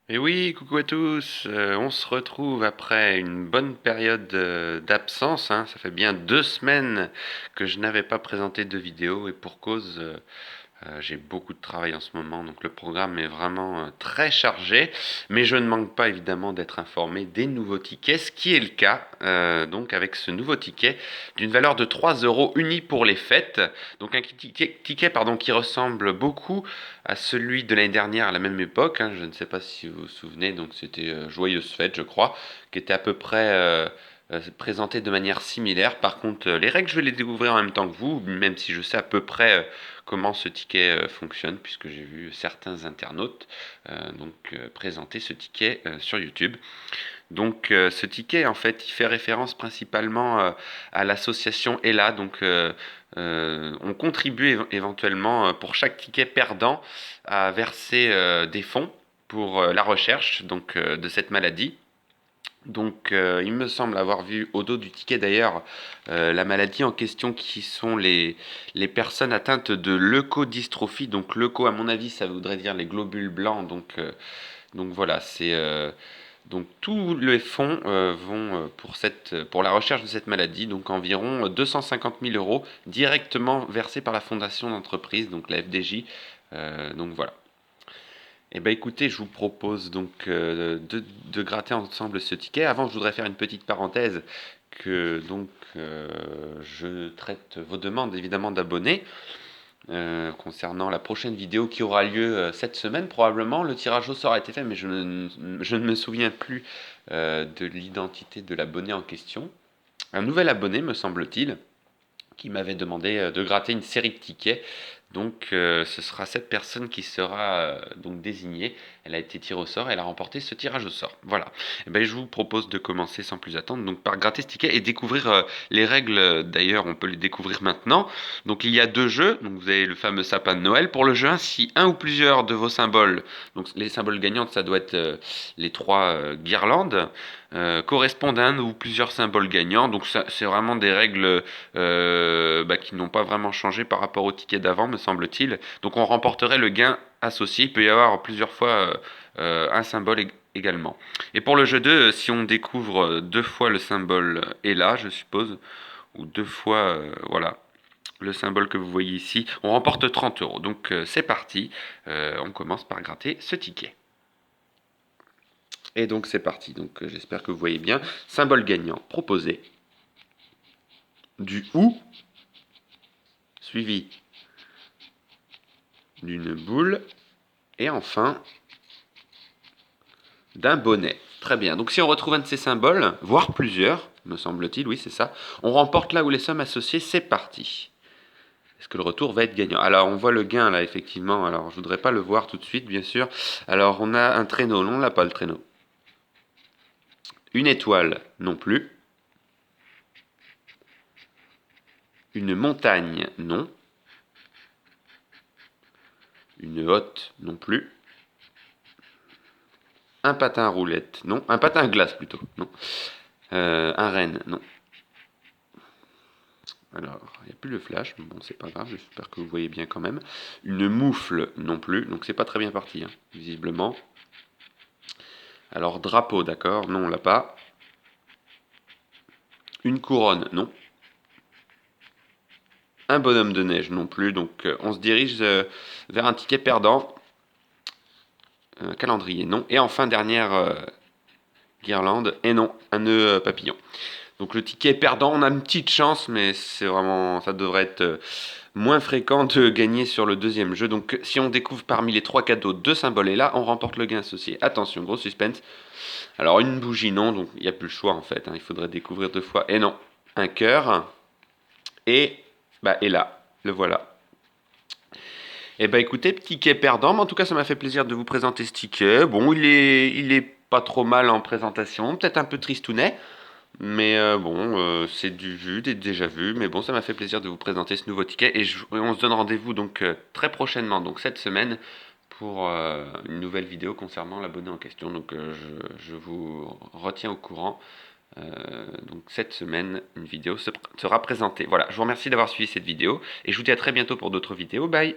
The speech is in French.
Et oui, coucou à tous. On se retrouve après une bonne période d'absence, hein. Ça fait bien 2 semaines que je n'avais pas présenté de vidéo et pour cause, j'ai beaucoup de travail en ce moment, donc le programme est vraiment très chargé, mais je ne manque pas évidemment d'être informé des nouveaux tickets, ce qui est le cas donc avec ce nouveau ticket d'une valeur de 3 euros unis pour les fêtes. Donc un ticket pardon, qui ressemble beaucoup à celui de l'année dernière à la même époque, hein. Je ne sais pas si vous vous souvenez, donc c'était Joyeuse Fête je crois, qui était à peu près présenté de manière similaire. Par contre, les règles, je vais les découvrir en même temps que vous, même si je sais à peu près comment ce ticket fonctionne, puisque j'ai vu certains internautes présenter ce ticket sur YouTube. Donc ce ticket, en fait, il fait référence principalement à l'association ELA. On contribue éventuellement pour chaque ticket perdant à verser des fonds pour la recherche de cette maladie. Il me semble avoir vu au dos du ticket d'ailleurs la maladie en question qui sont les personnes atteintes de leucodystrophie. Donc, leuco, à mon avis, ça voudrait dire les globules blancs. Donc voilà, donc tous les fonds vont pour la recherche de cette maladie, donc environ 250 000 euros directement versés par la fondation d'entreprise, donc la FDJ. Donc voilà. Eh ben écoutez, je vous propose de gratter ensemble ce ticket. Avant, je voudrais faire une petite parenthèse que je traite vos demandes évidemment d'abonnés concernant la prochaine vidéo qui aura lieu cette semaine probablement. Le tirage au sort a été fait, mais je ne me souviens plus de l'identité de l'abonné en question. Un nouvel abonné, me semble-t-il, qui m'avait demandé de gratter une série de tickets. Ce sera cette personne qui sera désignée. Elle a été tirée au sort, elle a remporté ce tirage au sort. Voilà. Et ben, je vous propose de commencer sans plus attendre donc par gratter ce ticket et découvrir les règles. D'ailleurs, on peut les découvrir maintenant. Donc il y a deux jeux. Donc vous avez le fameux sapin de Noël. Pour le jeu 1, si un ou plusieurs de vos symboles, donc les symboles gagnantes, ça doit être les trois guirlandes, correspondent à un ou plusieurs symboles gagnants. Donc c'est vraiment des règles qui n'ont pas vraiment changé par rapport au ticket d'avant, me semble-t-il. Donc on remporterait le gain associé. Il peut y avoir plusieurs fois un symbole également. Et pour le jeu 2, si on découvre deux fois le symbole est là, je suppose, ou deux fois, voilà, le symbole que vous voyez ici, on remporte 30 euros. Donc c'est parti, on commence par gratter ce ticket. Et donc c'est parti, j'espère que vous voyez bien. Symbole gagnant proposé, du OU, suivi d'une boule, et enfin d'un bonnet. Très bien. Donc si on retrouve un de ces symboles, voire plusieurs, me semble-t-il, oui c'est ça, on remporte là où les sommes associées, c'est parti. Est-ce que le retour va être gagnant? Alors on voit le gain là effectivement, alors je voudrais pas le voir tout de suite bien sûr. Alors on a un traîneau, non on l'a pas le traîneau. Une étoile, non plus. Une montagne, non. Une hotte, non plus. Un patin à roulette, non. Un patin à glace plutôt, non. Un renne, non. Alors, il n'y a plus le flash, mais bon, c'est pas grave, j'espère que vous voyez bien quand même. Une moufle non plus, donc c'est pas très bien parti, hein, visiblement. Alors, drapeau, d'accord, non, on l'a pas. Une couronne, non. Un bonhomme de neige non plus, donc on se dirige vers un ticket perdant. Un calendrier, non. Et enfin, dernière guirlande, et non, un nœud papillon. Donc le ticket perdant, on a une petite chance, mais c'est vraiment, ça devrait être moins fréquent de gagner sur le deuxième jeu. Donc si on découvre parmi les trois cadeaux deux symboles et là, on remporte le gain associé. Attention, gros suspense. Alors une bougie, non, donc il n'y a plus le choix en fait, hein. Il faudrait découvrir deux fois. Et non, un cœur. Et là, le voilà. Eh ben écoutez, ticket perdant, mais en tout cas ça m'a fait plaisir de vous présenter ce ticket. Bon, il est pas trop mal en présentation, peut-être un peu tristounet, mais c'est du vu, des déjà vu, mais bon, ça m'a fait plaisir de vous présenter ce nouveau ticket et on se donne rendez-vous très prochainement, donc cette semaine, pour une nouvelle vidéo concernant l'abonné en question. Je vous retiens au courant. Donc cette semaine, une vidéo sera présentée. Voilà, je vous remercie d'avoir suivi cette vidéo et je vous dis à très bientôt pour d'autres vidéos. Bye!